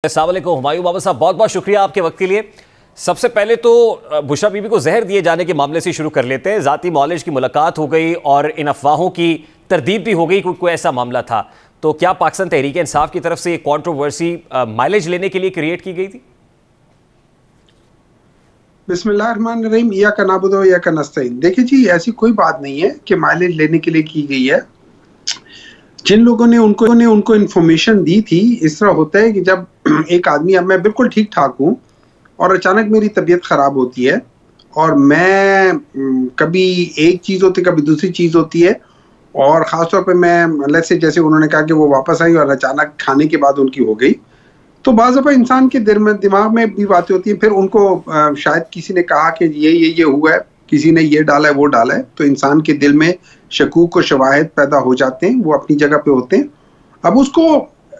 अस्सलाम वालेकुम हुमायूं बाबा साहब, बहुत बहुत शुक्रिया आपके वक्त के लिए। सबसे पहले तो बुशरा बीबी को जहर दिए जाने के मामले से शुरू कर लेते हैं। ज़ाती मॉलेज की मुलाकात हो गई और इन अफवाहों की तरदीद भी हो गई, कोई ऐसा मामला था। तो क्या पाकिस्तान तहरीक इंसाफ की तरफ से ये कॉन्ट्रोवर्सी माइलेज लेने के लिए क्रिएट की गई थी? बिस्मिल्लाहिर्रहमानिर्रहीम, इय्याका नअबुदु व इय्याका नस्तईन। देखिए जी, ऐसी कोई बात नहीं है कि माइलेज लेने के लिए की गई है। जिन लोगों ने उनको इन्फॉर्मेशन दी थी, इस तरह होता है कि जब एक आदमी, अब मैं बिल्कुल ठीक ठाक हूँ और अचानक मेरी तबीयत खराब होती है और मैं कभी एक चीज़ होती है, कभी दूसरी चीज़ होती है, और ख़ासतौर पे मैं लेट्स से जैसे उन्होंने कहा कि वो वापस आई और अचानक खाने के बाद उनकी हो गई, तो बाज़ दफ़ा इंसान के दिमाग में भी बातें होती हैं। फिर उनको शायद किसी ने कहा कि ये हुआ है, किसी ने ये डाला है वो डाला है, तो इंसान के दिल में शकूक और शवाहिद पैदा हो जाते हैं, वो अपनी जगह पे होते हैं। अब उसको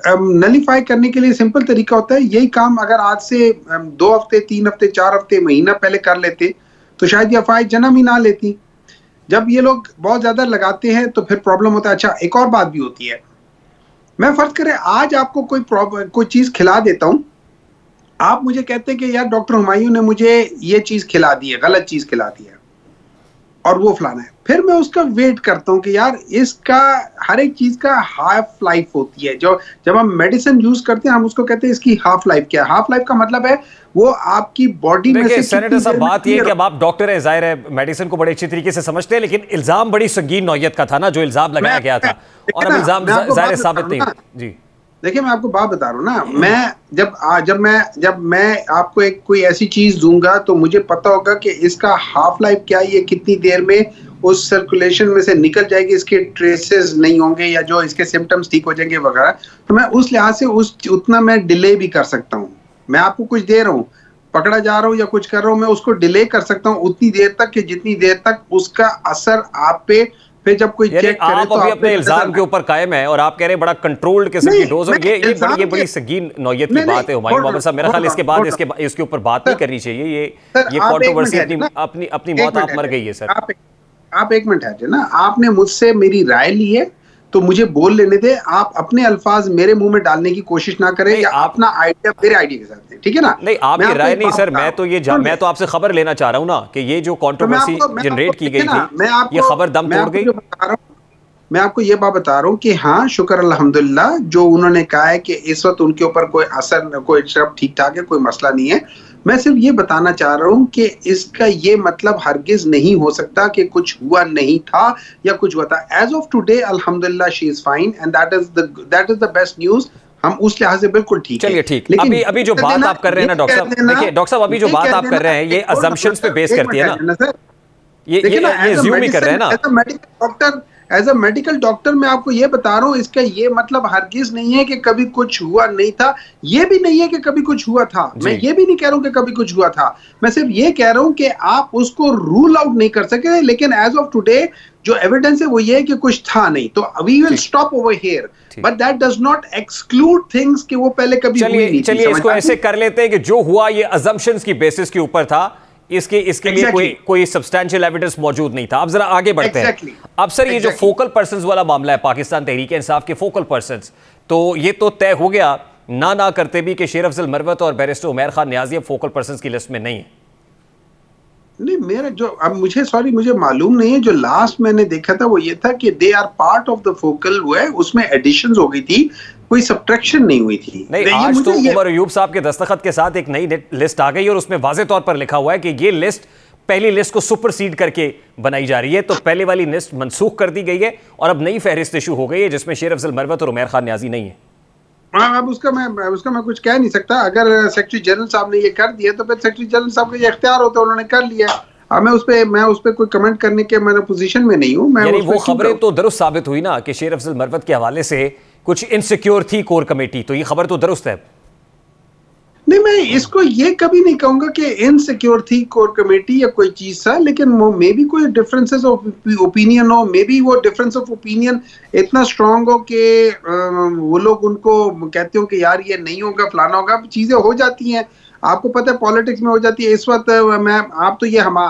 नलीफाई करने के लिए सिंपल तरीका होता है, यही काम अगर आज से 2 हफ्ते 3 हफ्ते 4 हफ्ते महीना पहले कर लेते तो शायद ये अफवाहें जन्म ही ना लेती। जब ये लोग बहुत ज्यादा लगाते हैं तो फिर प्रॉब्लम होता है। अच्छा, एक और बात भी होती है, मैं फर्ज करें आज आपको कोई चीज खिला देता हूं, आप मुझे कहते हैं कि यार डॉक्टर हुमायूं ने मुझे ये चीज खिला दी है, गलत चीज खिला दी है और वो फलाना है। फिर मैं उसका वेट करता हूँ कि यार इसका हर एक चीज का हाफ लाइफ होती है। जो जब हम मेडिसिन यूज करते हैं हम उसको कहते हैं इसकी हाफ लाइफ क्या है। हाफ लाइफ का मतलब है वो आपकी बॉडी में से। सेनेटर साहब, बात ये है कि अब आप डॉक्टर हैं, जाहिर है मेडिसिन को बड़े अच्छी तरीके से समझते हैं, लेकिन इल्जाम बड़ी संगीन नौयत का था ना जो इल्जाम लगाया गया था, और अब इल्जाम जाहिर साबित नहीं। जी देखिए, मैं आपको बात बता रहा हूँ ना, मैं जब मैं आपको कोई ऐसी चीज दूंगा तो मुझे पता होगा कि इसका हाफ लाइफ क्या है, ये कितनी देर में उस सर्कुलेशन में से निकल जाएगी, इसके ट्रेसेस नहीं होंगे या जो इसके सिम्टम्स ठीक हो जाएंगे वगैरह। तो मैं उस लिहाज से उतना मैं डिले भी कर सकता हूँ। मैं आपको कुछ दे रहा हूँ, पकड़ा जा रहा हूँ या कुछ कर रहा हूँ, मैं उसको डिले कर सकता हूँ उतनी देर तक कि जितनी देर तक उसका असर आप पे, फिर जब कोई चेक करे आप अभी अपने इल्जाम के ऊपर कायम है और आप कह रहे हैं बड़ा कंट्रोल्ड किस्म की डोज, और ये बड़ी संगीन नौयत की बात है हुमायूं बाबर साहब। मेरा ख्याल इसके बाद इसके ऊपर बात नहीं करनी चाहिए। ये कंट्रोवर्सी अपनी मौत आप मर गई है सर। आप एक मिनट है ना, आपने मुझसे मेरी राय ली है तो मुझे बोल लेने दे। आप अपने अल्फाज मेरे मुंह में डालने की कोशिश ना करें, या अपना आइडिया मेरे आइडिया के साथ है, ठीक है ना? नहीं, आपकी राय नहीं सर, मैं तो आपसे खबर लेना चाह रहा हूं ना कि ये जो कंट्रोवर्सी जनरेट की गई थी, ये खबर दम तोड़ गई। मैं आपको ये बात बता रहा हूँ कि हाँ, शुक्र अल्हम्दुलिल्लाह, जो उन्होंने कहा है कि इस वक्त उनके ऊपर कोई असर, कोई सब ठीक ठाक है, कोई मसला नहीं है। मैं सिर्फ ये बताना चाह रहा हूँ कि इसका ये मतलब हरगिज नहीं हो सकता कि कुछ हुआ नहीं था या कुछ हुआ था। एज ऑफ टुडे अल्हम्दुलिल्लाह she is fine and that is the best news. हम उस लिहाज से बिल्कुल ठीक है। चलिए ठीक, अभी जो बात आप कर रहे हैं ना डॉक्टर साहब, देखिए डॉक्टर साहब, अभी जो बात आप कर रहे हैं ये अजम्पशंस पे बेस करती है ना, ये अज्यूम ही कर रहे हैं ना। एज अ मेडिकल डॉक्टर मैं आपको ये बता रहा हूँ, इसका ये मतलब हरगिज नहीं है कि कभी कुछ हुआ नहीं था, ये भी नहीं है कि कभी कुछ हुआ था। मैं ये भी नहीं कह रहा हूँ कि कभी कुछ हुआ था, मैं सिर्फ ये कह रहा हूँ कि आप उसको रूल आउट नहीं कर सके। लेकिन एज ऑफ टुडे जो एविडेंस है वो ये है कि कुछ था नहीं, तो we will stop over here, but that does not exclude things कि वो पहले कभी हुई नहीं थी। चलिए इसको ऐसे कर लेते हैं कि जो हुआ ये अजम्पशंस की बेसिस के ऊपर था, इसके लिए कोई सब्सटैंशियल एविडेंस मौजूद नहीं था। अब जरा आगे बढ़ते हैं। अब सर ये जो फोकल पर्संस वाला मामला है, पाकिस्तान तहरीक इंसाफ के फोकल पर्संस, तो ये तो तय हो गया ना करते भी कि शेर अफजल मरवत और बैरिस्टर उमैर खान नियाजी अब फोकल पर्संस की लिस्ट में नहीं है। नहीं, मेरा जो अब मुझे मालूम नहीं है, जो लास्ट मैंने देखा था वो ये था कि they are part of the focal, हुआ है उसमें एडिशंस हो गई थी, कोई सब्ट्रैक्शन नहीं हुई थी। नहीं, आज तो उमर अयूब साहब के दस्तखत के साथ एक नई लिस्ट आ गई और उसमें वाज़े तौर पर लिखा हुआ है कि ये लिस्ट पहली लिस्ट को सुपरसीड करके बनाई जा रही है। तो पहले वाली लिस्ट मनसूख कर दी गई है और अब नई फहरिस्त इशू हो गई है जिसमें शेर अफजल मरवत और उमैर खान नियाजी नहीं है। अब उसका मैं कुछ कह नहीं सकता। अगर सेक्रेटरी जनरल साहब ने ये कर दिया तो फिर सेक्रेटरी जनरल साहब का ये इख्तियार होता है, उन्होंने कर लिया। अब मैं उस पे कोई कमेंट करने के मेरे पोजीशन में नहीं हूं। यानी वो खबरें तो दुरुस्त साबित हुई ना कि शेर अफजल मरवत के हवाले से कुछ इनसिक्योर थी कोर कमेटी, तो ये खबर तो दुरुस्त है। नहीं, मैं इसको ये कभी नहीं कहूंगा कि इनसिक्योर थी कोर कमेटी या कोई चीज था, लेकिन मे बी कोई डिफरेंसेस ऑफ ओपिनियन हो, मे बी वो डिफरेंस ऑफ ओपिनियन इतना स्ट्रांग हो कि वो लोग उनको कहते हो कि यार ये नहीं होगा, फलाना होगा। चीजें हो जाती हैं, आपको पता है पॉलिटिक्स में हो जाती है। इस वक्त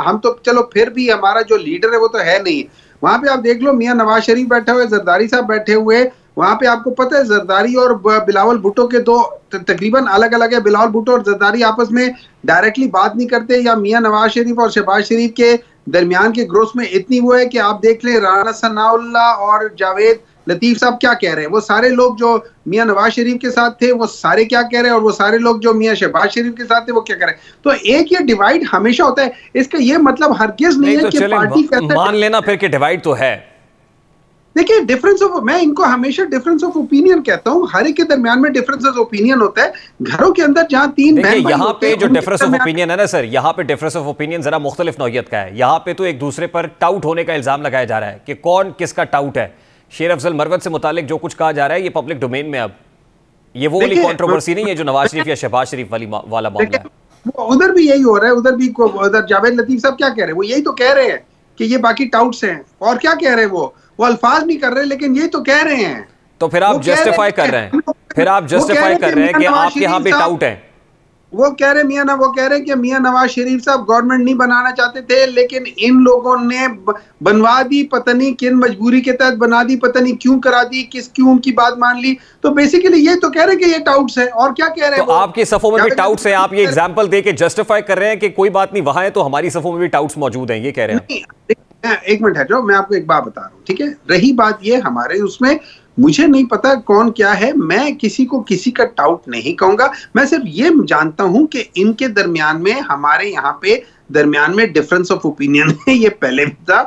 हम तो चलो फिर भी हमारा जो लीडर है वो तो है नहीं। वहां पे आप देख लो, मियां नवाज शरीफ बैठे हुए, जरदारी साहब बैठे हुए, वहां पे आपको पता है जरदारी और बिलावल भुट्टो के दो तकरीबन अलग अलग है। बिलावल भुट्टो और जरदारी आपस में डायरेक्टली बात नहीं करते, या मियां नवाज शरीफ और शहबाज शरीफ के दरमियान के ग्रोथ में इतनी वो है कि आप देख लें राना सनाउल्लाह और जावेद लतीफ साहब क्या कह रहे हैं, वो सारे लोग जो मियां नवाज शरीफ के साथ थे वो सारे क्या कह रहे हैं, और वो सारे लोग जो मियां शहबाज शरीफ के साथ थे वो क्या कह रहे हैं। तो एक ये डिवाइड हमेशा होता है, इसका ये मतलब हरगिज नहीं है कि पार्टी मान लेना फिर कि डिवाइड तो है। देखिए डिफरेंस ऑफ, मैं इनको हमेशा डिफरेंस ऑफ ओपिनियन कहता हूं, हर एक के दरमियान में डिफरेंस ऑफ ओपिनियन होता है। घरों के अंदर जहां तीन बहन भाई यहाँ पे जो डिफरेंस ऑफ ओपिनियन है ना सर, यहाँ पे डिफरेंस ऑफ ओपिनियन जरा मुख्तलिफ नौयत का है। यहाँ पे तो एक दूसरे पर टाउट होने का इल्जाम लगाया जा रहा है कि कौन किसका टाउट है। शेर अफजल मरवत से मुतालिक जो कुछ कहा जा रहा है ये पब्लिक डोमेन में, अब ये वो वाली कंट्रोवर्सी नहीं है जो नवाज शरीफ या शहबाज शरीफ वाला मामला है। उधर भी यही हो रहा है, उधर भी उधर जावेद लतीफ साहब क्या कह रहे हैं, वो यही तो कह रहे हैं कि ये बाकी टाउट्स हैं। और क्या कह रहे हैं वो अल्फाज नहीं कर रहे लेकिन ये तो कह रहे हैं। तो फिर आप जस्टिफाई कर रहे हैं, फिर आप जस्टिफाई कर रहे हैं कि आपके यहाँ पे टाउट है। वो कह रहे वो कह रहे हैं कि मियां नवाज शरीफ साहब गवर्नमेंट नहीं बनाना चाहते थे, लेकिन इन लोगों ने बनवा दी, पता नहीं किन मजबूरी के तहत बना दी, पता नहीं क्यों करा दी, क्यों उनकी बात मान ली। तो बेसिकली ये तो कह रहे हैं कि ये टाउट्स है। और क्या कह रहे हैं तो आपकी सफों में भी टाउट्स है, आप ये एग्जांपल देके जस्टिफाई कर रहे हैं कि कोई बात नहीं वहां है तो हमारी सफों में भी टाउट्स मौजूद हैं, ये कह रहे हैं। एक मिनट है जो मैं आपको एक बात बता रहा हूँ, ठीक है। रही बात ये हमारे उसमें, मुझे नहीं पता कौन क्या है, मैं किसी को किसी का टाउट नहीं कहूंगा। मैं सिर्फ ये जानता हूं कि इनके दरमियान में, हमारे यहाँ पे दरमियान में डिफरेंस ऑफ ओपिनियन है। ये पहले भी था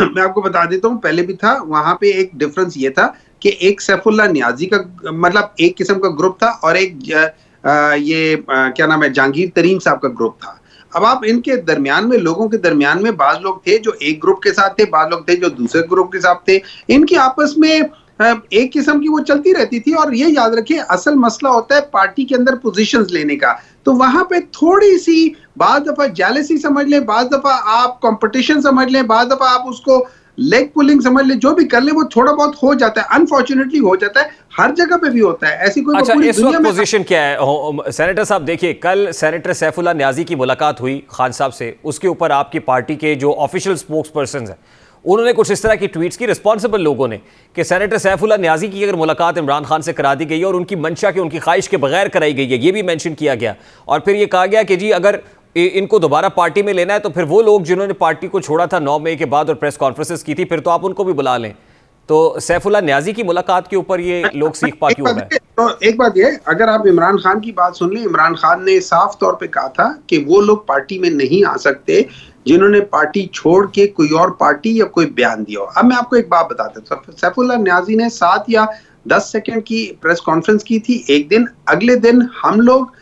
मैं आपको बता देता हूँ, पहले भी था। वहां पे एक डिफरेंस ये था कि एक सैफुल्लाह नियाजी का मतलब एक किस्म का ग्रुप था, और एक क्या नाम है, जहांगीर तरीन साहब का ग्रुप था। अब आप इनके दरमियान में, लोगों के दरमियान में बाज लोग थे जो एक ग्रुप के साथ थे, बाज लोग थे जो दूसरे ग्रुप के साथ थे। इनकी आपस में एक किस्म की वो चलती रहती थी। और ये याद रखिए, असल मसला होता है पार्टी के अंदर पोजीशंस लेने का। तो वहां पे थोड़ी सी बाज दफा जेलसी समझ लें, बाज दफा आप कंपटीशन समझ लें, बाज दफा आप उसको लेग पुलिंग समझ ले, जो भी कर ले वो थोड़ा बहुत हो जाता है, अनफॉर्चुनेटली हो जाता है, हर जगह पे भी होता है। ऐसी कोई अच्छा, इस वक्त पोजीशन क्या है सेनेटर साहब? देखिए, कल सेनेटर सैफुल्लाह न्याजी की मुलाकात हुई खान साहब से, उसके ऊपर आपकी पार्टी के जो ऑफिशियल स्पोक्स पर्सन हैं उन्होंने कुछ इस तरह की ट्वीट्स की, रिस्पॉन्सिबल लोगों ने, कि सेनेटर सैफुल्लाह न्याजी की अगर मुलाकात इमरान खान से करा दी गई है और उनकी मंशा के, उनकी ख्वाहिश के बगैर कराई गई है, ये भी मेंशन किया गया। और फिर ये कहा गया कि जी अगर इनको दोबारा पार्टी में लेना है तो फिर वो लोग जिन्होंने पार्टी को छोड़ा था 9 मई के बाद और प्रेस कॉन्फ्रेंसेस की थी, फिर तो आप उनको भी बुला लें। तो सैफुल्लाह न्याजी की मुलाकात के ऊपर ये लोग सीख पा क्यों रहे हैं? तो एक बात ये, अगर आप इमरान खान की बात सुन लें, इमरान खान ने साफ तौर पे कहा था कि वो लोग पार्टी में नहीं आ सकते जिन्होंने पार्टी छोड़ के कोई और पार्टी या कोई बयान दिया हो। अब मैं आपको एक बात बताता हूँ, सैफुल्लाह न्याजी ने 7 या 10 सेकंड की प्रेस कॉन्फ्रेंस की थी एक दिन। अगले दिन हम लोग,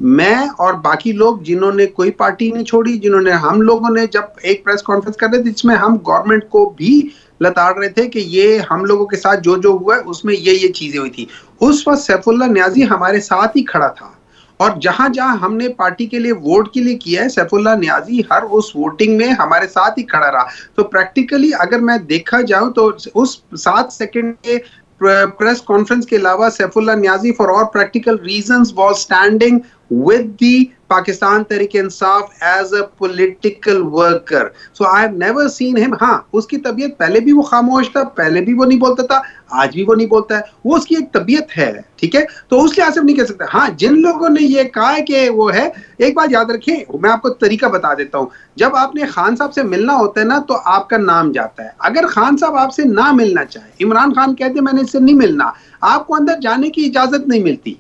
मैं और बाकी लोग जिन्होंने कोई पार्टी नहीं छोड़ी, जिन्होंने, हम लोगों ने जब एक प्रेस कॉन्फ्रेंस कर रहे थे जिसमें हम गवर्नमेंट को भी लताड़ रहे थे कि ये हम लोगों के साथ जो जो हुआ है उसमें ये चीजें हुई थी, उस वक्त सैफुल्लाह न्याजी हमारे साथ ही खड़ा था। और जहां जहां हमने पार्टी के लिए वोट के लिए किया है, सैफुल्लाह न्याजी हर उस वोटिंग में हमारे साथ ही खड़ा रहा। तो प्रैक्टिकली अगर मैं देखा जाऊं तो उस 7 सेकंड के प्रेस कॉन्फ्रेंस के अलावा Saifullah Niazi for all practical reasons was standing with the Pakistan Tehreek-e-Insaf as a political worker. So I have never seen him. हाँ, उसकी तबीयत, पहले भी वो खामोश था, पहले भी वो नहीं बोलता था, आज भी वो नहीं बोलता है, वो उसकी एक तबीयत है, ठीक है। तो उस लिहाज से नहीं कह सकते। हाँ, जिन लोगों ने ये कहा है कि वो है, एक बात याद रखें, मैं आपको तरीका बता देता हूँ। जब आपने खान साहब से मिलना होता है ना तो आपका नाम जाता है। अगर खान साहब आपसे ना मिलना चाहे, इमरान खान कहते मैंने इससे नहीं मिलना, आपको अंदर जाने की इजाजत नहीं मिलती।